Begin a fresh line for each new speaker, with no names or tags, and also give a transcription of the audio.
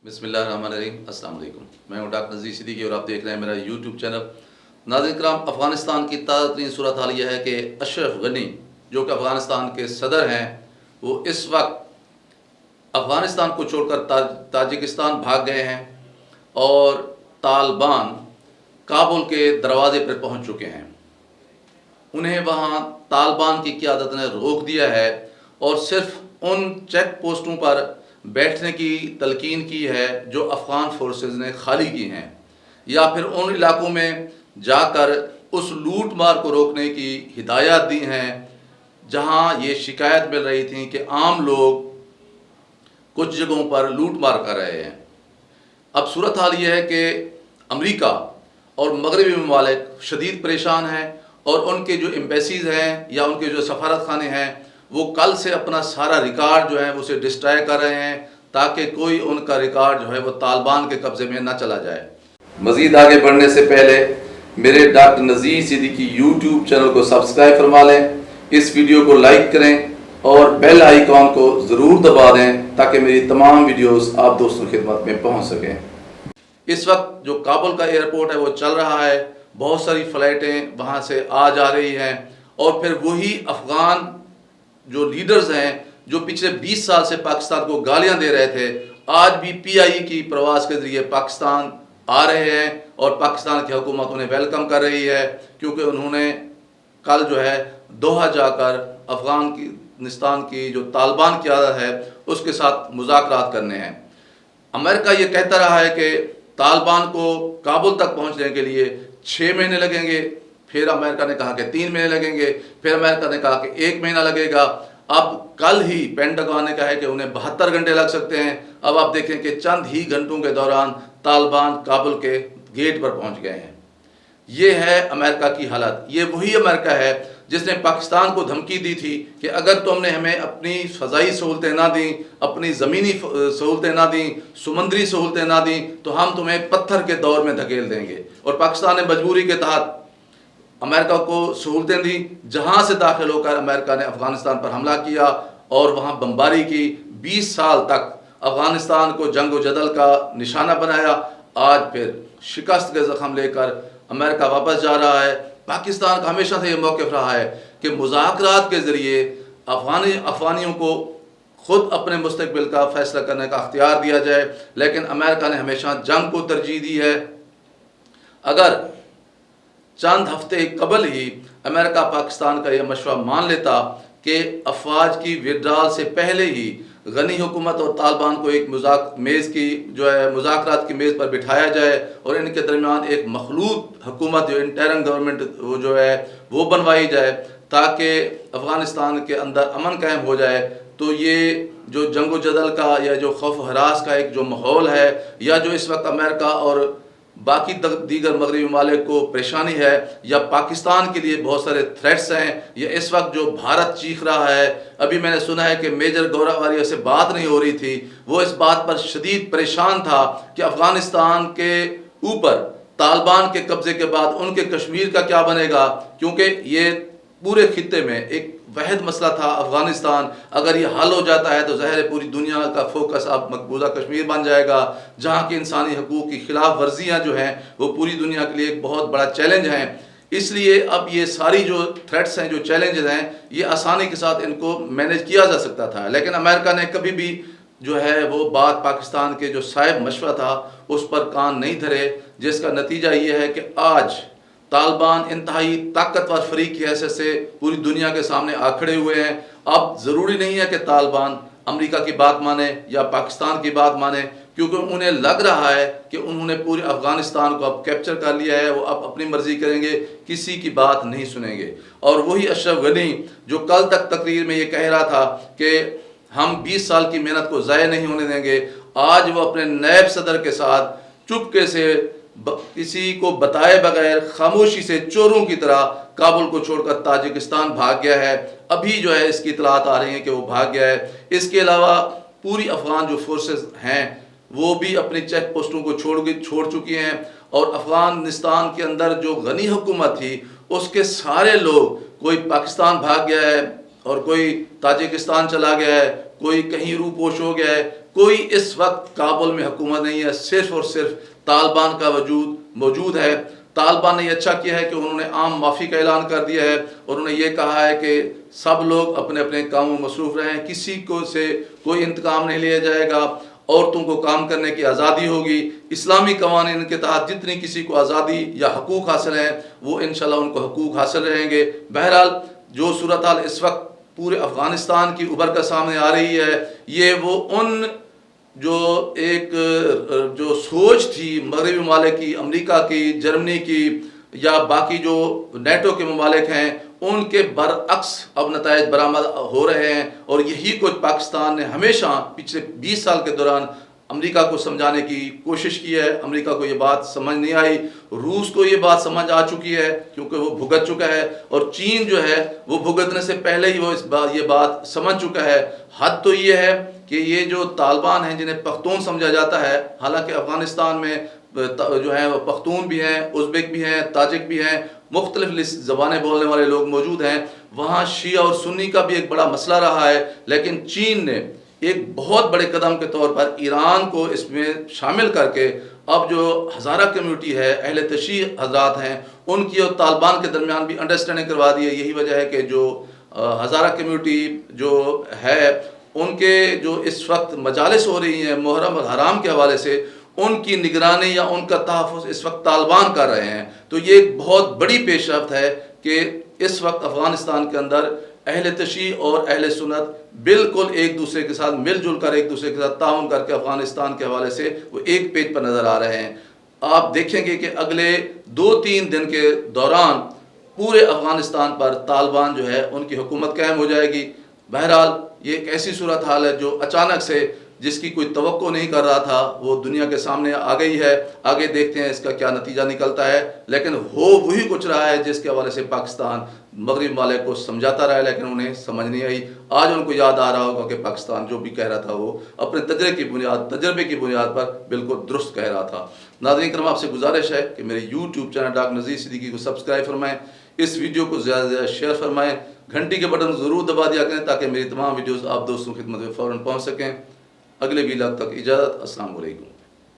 बिस्मिल्लाहिर्रहमानिर्रहीम। अस्सलाम वालेकुम। मैं हूं डॉक्टर नज़ीर सिद्दीकी और आप देख रहे हैं मेरा यूट्यूब चैनल। नाज़रीन किराम, अफ़गानिस्तान की ताज़ा तरीन सूरत हाल यह है कि अशरफ गनी जो कि अफ़गानिस्तान के सदर हैं, वो इस वक्त अफ़गानिस्तान को छोड़कर ताजिकिस्तान भाग गए हैं और तालिबान काबुल के दरवाज़े पर पहुंच चुके हैं। उन्हें वहां तालिबान की क़यादत ने रोक दिया है और सिर्फ उन चेक पोस्टों पर बैठने की तलकीन की है जो अफ़गान फोर्सेस ने खाली की हैं, या फिर उन इलाकों में जाकर उस लूट मार को रोकने की हिदायत दी हैं जहां ये शिकायत मिल रही थी कि आम लोग कुछ जगहों पर लूट मार कर रहे हैं। अब सूरत हाल ये है कि अमेरिका और मगरबी ममालिक शदीद परेशान हैं और उनके जो एम्बेसीज़ हैं या उनके जो सफारत खाने हैं वो कल से अपना सारा रिकॉर्ड जो है उसे डिस्ट्रॉय कर रहे हैं ताकि कोई उनका रिकॉर्ड जो है वो तालिबान के कब्ज़े में ना चला जाए। मज़ीद आगे बढ़ने से पहले मेरे डॉक्टर नज़ीर सिद्दीकी यूट्यूब चैनल को सब्सक्राइब फरमा लें, इस वीडियो को लाइक करें और बेल आइकॉन को ज़रूर दबा दें ताकि मेरी तमाम वीडियोस आप दोस्तों की खिदमत में पहुंच सकें। इस वक्त जो काबुल का एयरपोर्ट है वो चल रहा है, बहुत सारी फ़्लाइटें वहाँ से आ जा रही हैं और फिर वही अफ़गान जो लीडर्स हैं जो पिछले 20 साल से पाकिस्तान को गालियां दे रहे थे, आज भी PIE की प्रवास के ज़रिए पाकिस्तान आ रहे हैं और पाकिस्तान की हुकूमत उन्हें वेलकम कर रही है, क्योंकि उन्होंने कल जो है दोहा जाकर अफ़गानिस्तान की जो तालिबान क़यादत है उसके साथ मुज़ाकरात करने हैं। अमेरिका ये कहता रहा है कि तालिबान को काबुल तक पहुंचने के लिए 6 महीने लगेंगे, फिर अमेरिका ने कहा कि 3 महीने लगेंगे, फिर अमेरिका ने कहा कि 1 महीना लगेगा। अब कल ही पेंटागन ने कहा है कि उन्हें 72 घंटे लग सकते हैं। अब आप देखें कि चंद ही घंटों के दौरान तालिबान काबुल के गेट पर पहुंच गए हैं। ये है अमेरिका की हालत। ये वही अमेरिका है जिसने पाकिस्तान को धमकी दी थी कि अगर तुमने हमें अपनी फ़ज़ाई सहूलतें ना दी, अपनी ज़मीनी सहूलतें ना दी, समुद्री सहूलतें ना दी, तो हम तुम्हें पत्थर के दौर में धकेल देंगे। और पाकिस्तान ने मजबूरी के तहत अमेरिका को सहूलतें दी, जहां से दाखिल होकर अमेरिका ने अफ़गानिस्तान पर हमला किया और वहां बमबारी की। 20 साल तक अफ़गानिस्तान को जंग व जदल का निशाना बनाया। आज फिर शिकस्त के ज़ख़म लेकर अमेरिका वापस जा रहा है। पाकिस्तान का हमेशा से ये मौक़िफ़ रहा है कि मुज़ाकरात के ज़रिए अफ़गानियों को ख़ुद अपने मुस्तक़बिल का फ़ैसला करने का अख्तियार दिया जाए, लेकिन अमेरिका ने हमेशा जंग को तरजीह दी है। अगर चंद हफ्ते कबल ही अमेरिका पाकिस्तान का यह मशवरा मान लेता कि अफवाज की विड्रॉल से पहले ही गनी हुकूमत और तालिबान को एक मुज़ाकरात की मेज़ पर बिठाया जाए और इनके दरमियान एक मखलूत हुकूमत जो इंटरिम गवर्नमेंट जो है वो बनवाई जाए ताकि अफ़गानिस्तान के अंदर अमन कायम हो जाए, तो ये जो जंग व जदल का या जो खौफ हरास का एक जो माहौल है, या जो इस वक्त अमेरिका और बाकी दीगर मगरबी ममालिक को परेशानी है, या पाकिस्तान के लिए बहुत सारे थ्रेट्स हैं, या इस वक्त जो भारत चीख रहा है। अभी मैंने सुना है कि मेजर गौरावारिया से बात नहीं हो रही थी, वो इस बात पर शदीद परेशान था कि अफ़गानिस्तान के ऊपर तालिबान के कब्ज़े के बाद उनके कश्मीर का क्या बनेगा, क्योंकि ये पूरे खित्ते में एक वहद मसला था अफ़गानिस्तान। अगर ये हल हो जाता है तो ज़ाहिर पूरी दुनिया का फोकस अब मकबूजा कश्मीर बन जाएगा, जहाँ की इंसानी हकूक़ की खिलाफ वर्जियाँ जो हैं वो पूरी दुनिया के लिए एक बहुत बड़ा चैलेंज हैं। इसलिए अब ये सारी जो थ्रेट्स हैं, जो चैलेंजेस हैं, ये आसानी के साथ इनको मैनेज किया जा सकता था, लेकिन अमेरिका ने कभी भी जो है वो बात पाकिस्तान के जो साहिब मशवरा था उस पर कान नहीं धरे, जिसका नतीजा ये है कि आज तालिबान इंतहाई ताकतवर फरीक की हैसियत से पूरी दुनिया के सामने आ खड़े हुए हैं। अब ज़रूरी नहीं है कि तालिबान अमेरिका की बात माने या पाकिस्तान की बात माने, क्योंकि उन्हें लग रहा है कि उन्होंने पूरे अफ़गानिस्तान को अब कैप्चर कर लिया है, वो अब अपनी मर्ज़ी करेंगे, किसी की बात नहीं सुनेंगे। और वही अशरफ गनी जो कल तक तकरीर में ये कह रहा था कि हम 20 साल की मेहनत को ज़ाया नहीं होने देंगे, आज वो अपने नायब सदर के साथ चुपके से किसी को बताए बगैर खामोशी से चोरों की तरह काबुल को छोड़कर ताजिकिस्तान भाग गया है। अभी जो है इसकी इतलात आ रही हैं कि वो भाग गया है। इसके अलावा पूरी अफ़गान जो फोर्सेस हैं वो भी अपनी चेक पोस्टों को छोड़ चुकी हैं और अफ़गानिस्तान के अंदर जो गनी हुकूमत थी उसके सारे लोग, कोई पाकिस्तान भाग गया है और कोई ताजिकिस्तान चला गया है, कोई कहीं रूपोश हो गया है, کوئی اس وقت کابل میں حکومت نہیں ہے، صرف اور صرف طالبان کا وجود موجود ہے۔ طالبان نے یہ اچھا کیا ہے کہ انہوں نے عام معافی کا اعلان کر دیا ہے، اور انہوں نے یہ کہا ہے کہ سب لوگ اپنے اپنے کاموں میں مصروف رہیں، کسی کو سے کوئی انتقام نہیں لیا جائے گا، عورتوں کو کام کرنے کی آزادی ہوگی، اسلامی قوانین کے تحت جتنی کسی کو آزادی یا حقوق حاصل ہیں وہ انشاءاللہ ان کو حقوق حاصل رہیں گے۔ بہرحال جو صورتحال اس وقت پورے افغانستان کی ابھر کر سامنے آ رہی ہے، یہ وہ ان جو ایک جو سوچ تھی مغربی ممالک کی، امریکہ کی، جرمنی کی یا باقی جو نیٹو کے ممالک ہیں، ان کے برعکس اب نتائج برآمد ہو رہے ہیں، اور یہی کچھ پاکستان نے ہمیشہ پچھلے 20 سال کے دوران امریکہ کو سمجھانے کی کوشش کی ہے۔ امریکہ کو یہ بات سمجھ نہیں آئی، روس کو یہ بات سمجھ آ چکی ہے کیونکہ وہ بھگت چکا ہے، اور چین جو ہے وہ بھگتنے سے پہلے ہی وہ یہ بات سمجھ چکا ہے۔ حد تو یہ ہے کہ یہ جو طالبان ہیں جنہیں پختون سمجھا جاتا ہے، حالانکہ افغانستان میں جو ہے وہ پختون بھی ہیں، ازبک بھی ہیں، تاجک بھی ہیں، مختلف زبانیں بولنے والے لوگ موجود ہیں۔ وہاں شیعہ اور سنی کا بھی ایک بڑا مسئلہ رہا ہے، لیکن چین نے ایک بہت بڑے قدم کے طور پر ایران کو اس میں شامل کر کے اب جو ہزارہ کمیونٹی ہے، اہل تشیع حضرات ہیں، ان کی اور طالبان کے درمیان بھی انڈرسٹینڈنگ کروا دی ہے۔ یہی وجہ ہے کہ جو ہزارہ کمیونٹی جو ہے ان کے جو اس وقت مجالس ہو رہی ہیں محرم اور حرام کے حوالے سے، ان کی نگرانی یا ان کا تحفظ اس وقت طالبان کر رہے ہیں۔ تو یہ ایک بہت بڑی پیش رفت ہے کہ اس وقت افغانستان کے اندر اہل تشیع اور اہل سنت بالکل ایک دوسرے کے ساتھ مل جل کر، ایک دوسرے کے ساتھ تعاون کر کے افغانستان کے حوالے سے وہ ایک پیج پر نظر آ رہے ہیں۔ آپ دیکھیں گے کہ اگلے 2-3 دن کے دوران پورے افغانستان پر طالبان جو ہے ان کی حکومت قائم ہو جائے گی۔ بہرحال یہ ایک ایسی صورتحال ہے جو اچانک سے، جس کی کوئی توقع نہیں کر رہا تھا، وہ دنیا کے سامنے آ گئی ہے۔ آگے دیکھتے ہیں اس کا کیا نتیجہ نکلتا ہے، لیکن ہو وہی کچھ رہا ہے جس کے حوالے سے پاکستان مغربی ممالک کو سمجھاتا رہا ہے، لیکن انہیں سمجھ نہیں آئی۔ آج ان کو یاد آ رہا ہوگا کہ پاکستان جو بھی کہہ رہا تھا وہ اپنے تجربے کی بنیاد پر بالکل درست کہہ رہا تھا۔ ناظرین کرام، آپ سے گزارش ہے کہ میرے YouTube channel doctor Nazir Siddiqui کو سبسکرائب فرمائیں، اس ویڈیو کو زیادہ سے زیادہ شیئر فرمائیں، گھنٹی کے بٹن ضرور دبا دیا کریں تاکہ میری تمام ویڈیوز آپ دوستوں کی خدمت میں فوراً پہنچ سکیں۔ اگلے ویلاگ تک اجازت، السلام علیکم۔